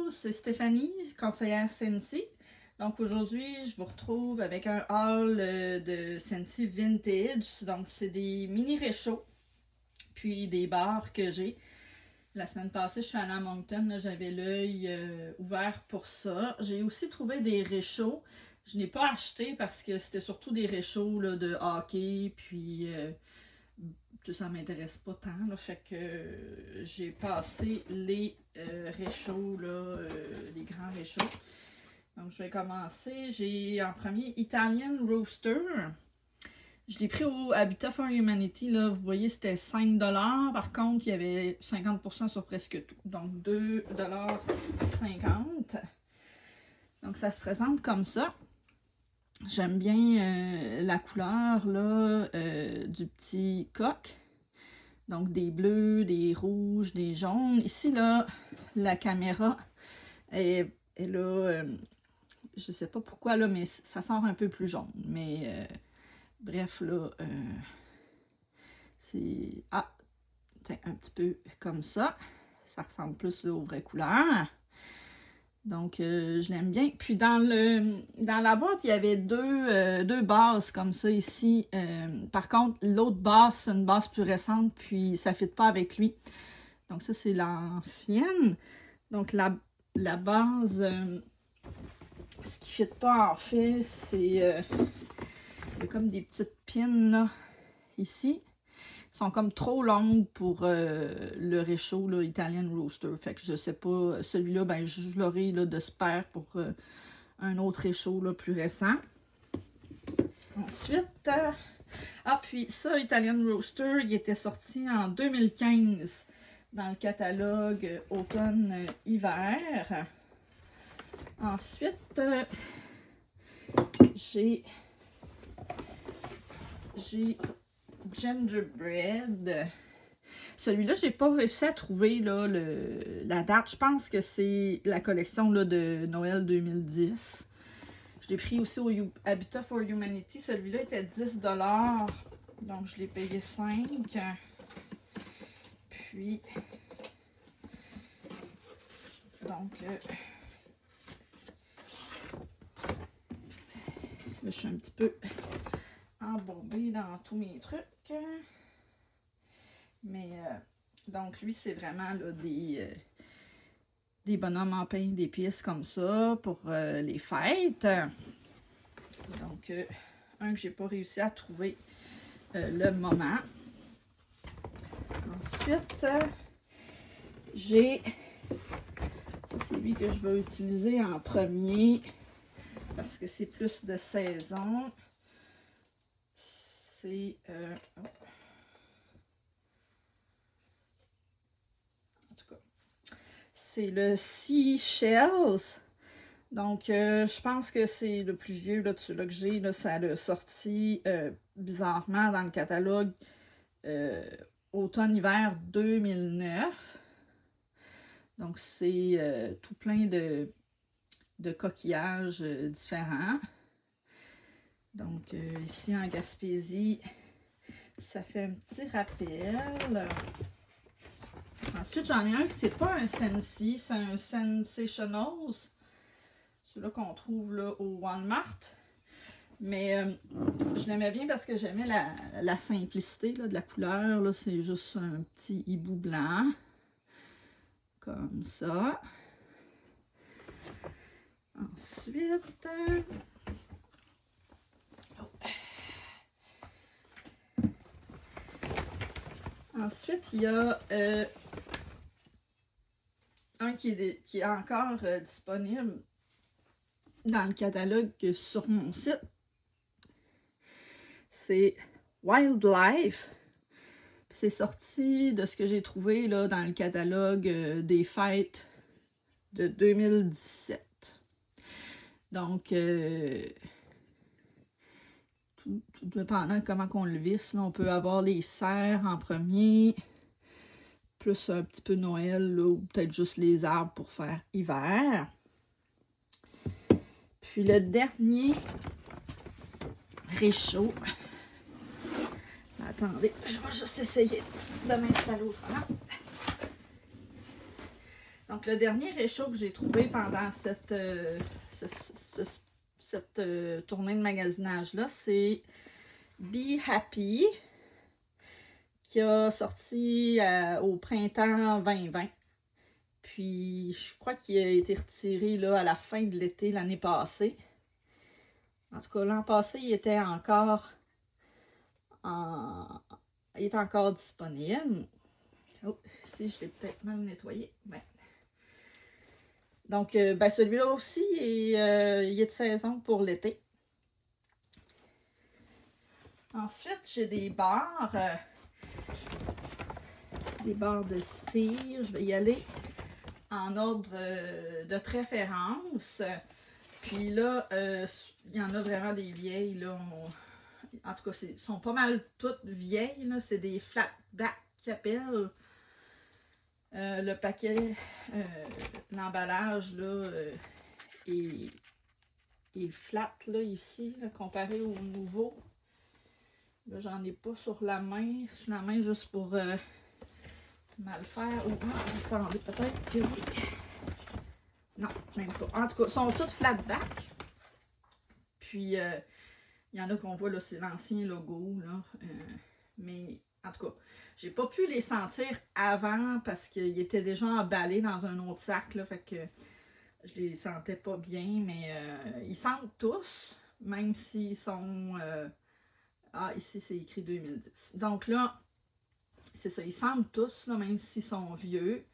Bonjour, c'est Stéphanie, conseillère Scentsy. Donc aujourd'hui, je vous retrouve avec un haul de Scentsy Vintage. Donc c'est des mini réchauds, puis des barres que j'ai. La semaine passée, je suis allée à Moncton, j'avais l'œil ouvert pour ça. J'ai aussi trouvé des réchauds. Je n'ai pas acheté parce que c'était surtout des réchauds là, de hockey, puis ça m'intéresse pas tant, là, fait que j'ai passé les réchauds, là, les grands réchauds. Donc je vais commencer. J'ai en premier Italian Roaster. Je l'ai pris au Habitat for Humanity, là, vous voyez c'était 5$. Par contre, il y avait 50% sur presque tout. Donc 2,50$. Donc ça se présente comme ça. J'aime bien la couleur là, du petit coq. Donc des bleus, des rouges, des jaunes. Ici, là, la caméra est là, je sais pas pourquoi, là, mais ça sort un peu plus jaune. Mais bref, là, c'est un petit peu comme ça. Ça ressemble plus là, aux vraies couleurs. Donc, je l'aime bien. Puis, dans la boîte, il y avait deux bases comme ça ici. Par contre, l'autre base, c'est une base plus récente, puis ça ne fit pas avec lui. Donc, ça, c'est l'ancienne. Donc, la base, ce qui ne fit pas, en fait, c'est... il y a comme des petites pins, là, ici. Sont comme trop longues pour le réchaud là, Italian Roaster. Fait que je sais pas, celui-là, ben je l'aurai de spare pour un autre réchaud là, plus récent. Ensuite, puis ça, Italian Roaster, il était sorti en 2015 dans le catalogue automne-hiver. Ensuite, j'ai Gingerbread. Celui-là, j'ai pas réussi à trouver là, la date. Je pense que c'est la collection là, de Noël 2010. Je l'ai pris aussi au Habitat for Humanity. Celui-là était 10$. Donc, je l'ai payé 5. Puis, donc, là, je suis un petit peu embourbée dans tous mes trucs. Mais, donc, lui, c'est vraiment là, des bonhommes en pain, des pièces comme ça pour les fêtes. Donc, un que j'ai pas réussi à trouver le moment. Ensuite, j'ai... Ça, c'est lui que je vais utiliser en premier parce que c'est plus de saison. C'est... c'est le Seashells. Donc, je pense que c'est le plus vieux là, de ceux-là que j'ai. Ça a sorti bizarrement dans le catalogue automne-hiver 2009. Donc, c'est tout plein de coquillages différents. Donc, ici en Gaspésie, ça fait un petit rappel. Ensuite, j'en ai un qui c'est pas un Scentsy, c'est un Sensationals. Celui-là qu'on trouve là, au Walmart. Mais je l'aimais bien parce que j'aimais la simplicité là, de la couleur. C'est juste un petit hibou blanc. Comme ça. Ensuite... Ensuite, il y a un qui est encore disponible dans le catalogue sur mon site. C'est Wildlife. C'est sorti de ce que j'ai trouvé là, dans le catalogue des fêtes de 2017. Donc, tout dépendant de comment on le visse, là, on peut avoir les cerfs en premier, plus un petit peu Noël, là, ou peut-être juste les arbres pour faire hiver. Puis le dernier réchaud. Attendez, je vais juste essayer de m'installer autrement. Donc, le dernier réchaud que j'ai trouvé pendant cette tournée de magasinage-là, c'est Be Happy, qui a sorti au printemps 2020. Puis, je crois qu'il a été retiré là, à la fin de l'été l'année passée. En tout cas, l'an passé, il était encore disponible. Oh, ici, je l'ai peut-être mal nettoyé. Ouais. Donc, ben, celui-là aussi, il est de saison pour l'été. Ensuite, j'ai des barres de cire. Je vais y aller en ordre de préférence. Puis là, il y en a vraiment des vieilles. Là, en tout cas, sont pas mal toutes vieilles. C'est des flat back qu'ils appellent. Le paquet, l'emballage là, est flat là, ici, là, comparé au nouveau. Là, j'en ai pas sur la main. Sur la main, juste pour mal faire. Oh, attendez, peut-être que oui. Non, même pas. En tout cas, ils sont toutes flat back. Puis, il y en a qu'on voit, là, c'est l'ancien logo, là. Mais, en tout cas, j'ai pas pu les sentir avant parce qu'ils étaient déjà emballés dans un autre sac, là. Fait que je les sentais pas bien, mais ils sentent tous, même s'ils sont... ah, ici, c'est écrit 2010. Donc là, c'est ça, ils sentent tous, là, même s'ils sont vieux.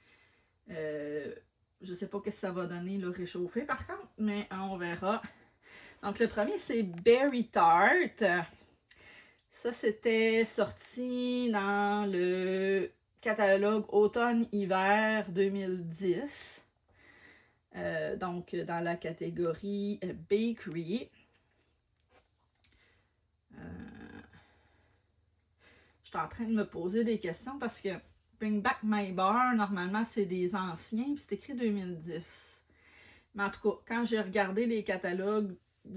Je sais pas ce que ça va donner, le réchauffer, par contre, mais on verra. Donc, le premier, c'est Berry Tart. Ça, c'était sorti dans le catalogue automne-hiver 2010. Donc, dans la catégorie Bakery. Je suis en train de me poser des questions parce que Bring Back My Bar, normalement, c'est des anciens, puis c'est écrit 2010. Mais en tout cas, quand j'ai regardé le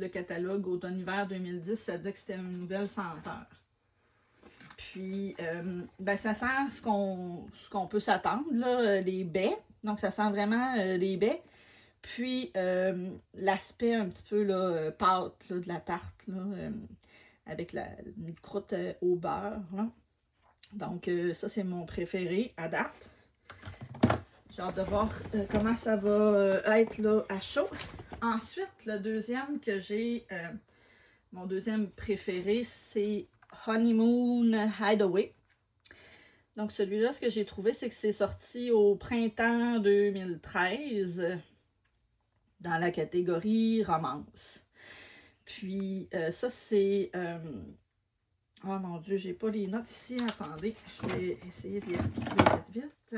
catalogue automne-hiver 2010, ça dit que c'était une nouvelle senteur. Puis, ben, ça sent ce qu'on peut s'attendre, là, les baies. Donc, ça sent vraiment les baies. Puis, l'aspect un petit peu là, pâte là, de la tarte, là, avec une croûte au beurre. Là. Donc, ça, c'est mon préféré à date. J'ai hâte de voir comment ça va être là, à chaud. Ensuite, le deuxième que j'ai, mon deuxième préféré, c'est Honeymoon Hideaway. Donc, celui-là, ce que j'ai trouvé, c'est que c'est sorti au printemps 2013 dans la catégorie romance. Puis, ça, c'est... oh mon Dieu, j'ai pas les notes ici. Attendez, je vais essayer de les retrouver vite, vite.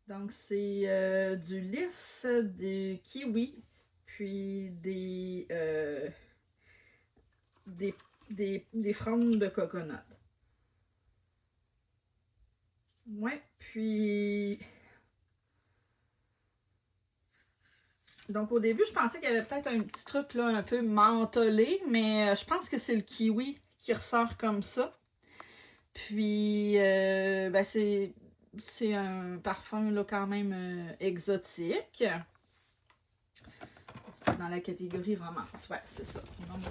Donc, c'est du lisse, du kiwi, puis des frondes de coconut. Ouais, puis... Donc, au début, je pensais qu'il y avait peut-être un petit truc là, un peu mentholé, mais je pense que c'est le kiwi qui ressort comme ça. Puis, ben c'est un parfum là, quand même exotique. C'est dans la catégorie romance. Ouais, c'est ça. Donc,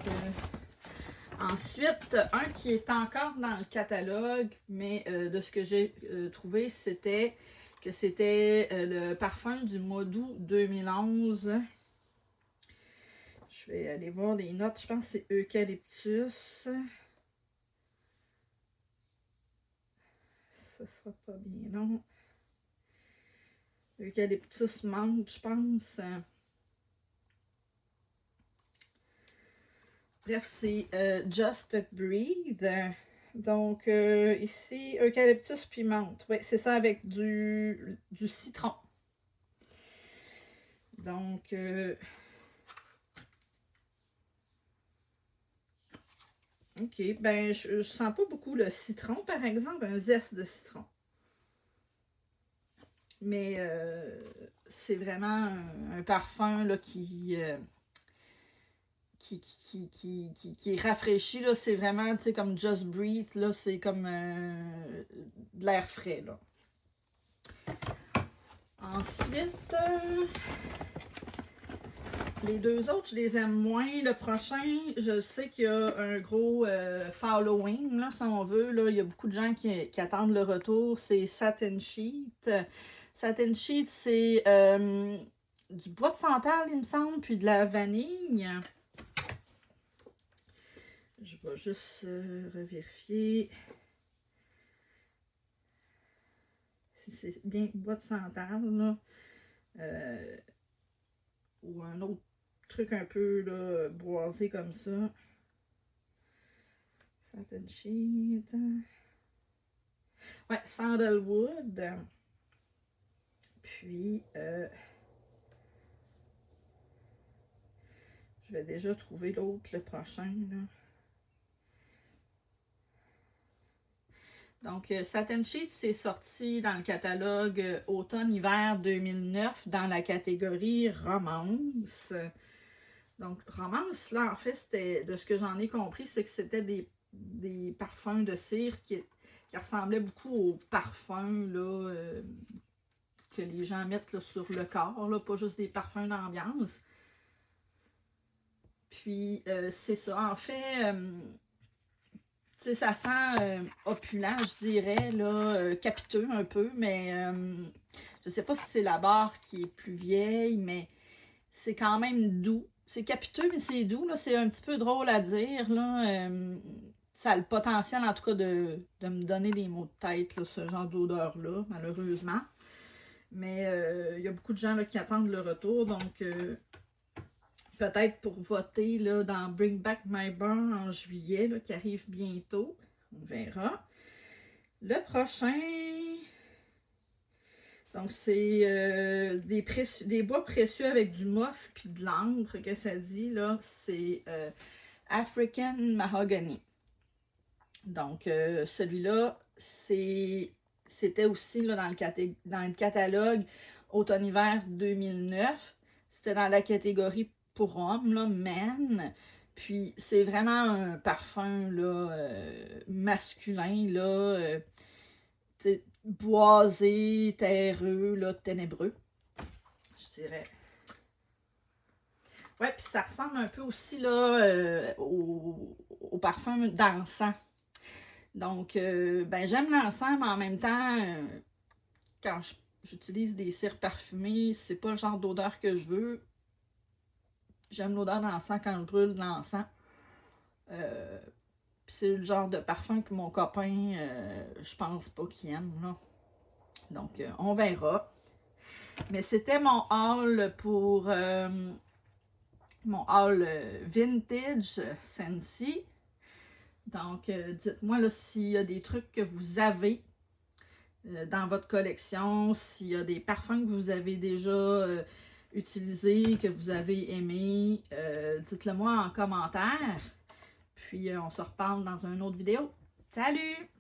ensuite, un qui est encore dans le catalogue, mais de ce que j'ai trouvé, c'était que c'était le parfum du mois d'août 2011. Je vais aller voir les notes. Je pense que c'est Eucalyptus. Ça sera pas bien long. Eucalyptus menthe, je pense. Bref, c'est Just Breathe. Donc, ici, eucalyptus puis menthe. Oui, c'est ça avec du citron. Donc, ok, ben, je sens pas beaucoup le citron, par exemple, un zeste de citron. Mais c'est vraiment un parfum là, qui est rafraîchi. Là. C'est vraiment, tu sais, comme Just Breathe. Là, c'est comme de l'air frais. Là. Ensuite, les deux autres, je les aime moins. Le prochain, je sais qu'il y a un gros following, là, si on veut. Là. Il y a beaucoup de gens qui attendent le retour. C'est Satin Sheet. Satin Sheet, c'est du bois de santal, il me semble, puis de la vanille. Je vais juste revérifier si c'est bien bois de santal, là. Ou un autre truc un peu là, boisé comme ça. Satin Sheet. Ouais, Sandalwood. Puis, je vais déjà trouver l'autre, le prochain, là. Donc, Satin Sheet, c'est sorti dans le catalogue automne-hiver 2009 dans la catégorie romance. Donc, romance, là, en fait, c'était, de ce que j'en ai compris, c'est que c'était des parfums de cire qui ressemblaient beaucoup aux parfums, là, que les gens mettent là, sur le corps, là, pas juste des parfums d'ambiance. Puis, c'est ça. En fait, tu sais, ça sent opulent, je dirais, là, capiteux un peu, mais je sais pas si c'est la barre qui est plus vieille, mais c'est quand même doux. C'est capiteux, mais c'est doux, là. C'est un petit peu drôle à dire, là. Ça a le potentiel, en tout cas, de me donner des maux de tête, là, ce genre d'odeur-là, malheureusement. Mais il y a beaucoup de gens là, qui attendent le retour, donc peut-être pour voter là, dans Bring Back My Burn en juillet, là, qui arrive bientôt. On verra. Le prochain, donc c'est des bois précieux avec du mosque puis de l'encre, que ça dit, là, c'est African Mahogany. Donc, celui-là, c'était aussi là, dans le catalogue automne-hiver 2009. C'était dans la catégorie pour hommes, là, men. Puis, c'est vraiment un parfum là, masculin, là, boisé, terreux, là, ténébreux, je dirais. Ouais, puis ça ressemble un peu aussi là, au parfum d'encens. Donc, ben, j'aime l'encens, mais en même temps, quand j'utilise des cires parfumées, c'est pas le genre d'odeur que je veux. J'aime l'odeur d'encens quand je brûle de l'encens. C'est le genre de parfum que mon copain, je pense pas qu'il aime, là. Donc, on verra. Mais c'était mon haul pour mon haul vintage Scentsy. Donc, dites-moi là s'il y a des trucs que vous avez dans votre collection, s'il y a des parfums que vous avez déjà utilisés, que vous avez aimés, dites-le moi en commentaire. Puis, on se reparle dans une autre vidéo. Salut!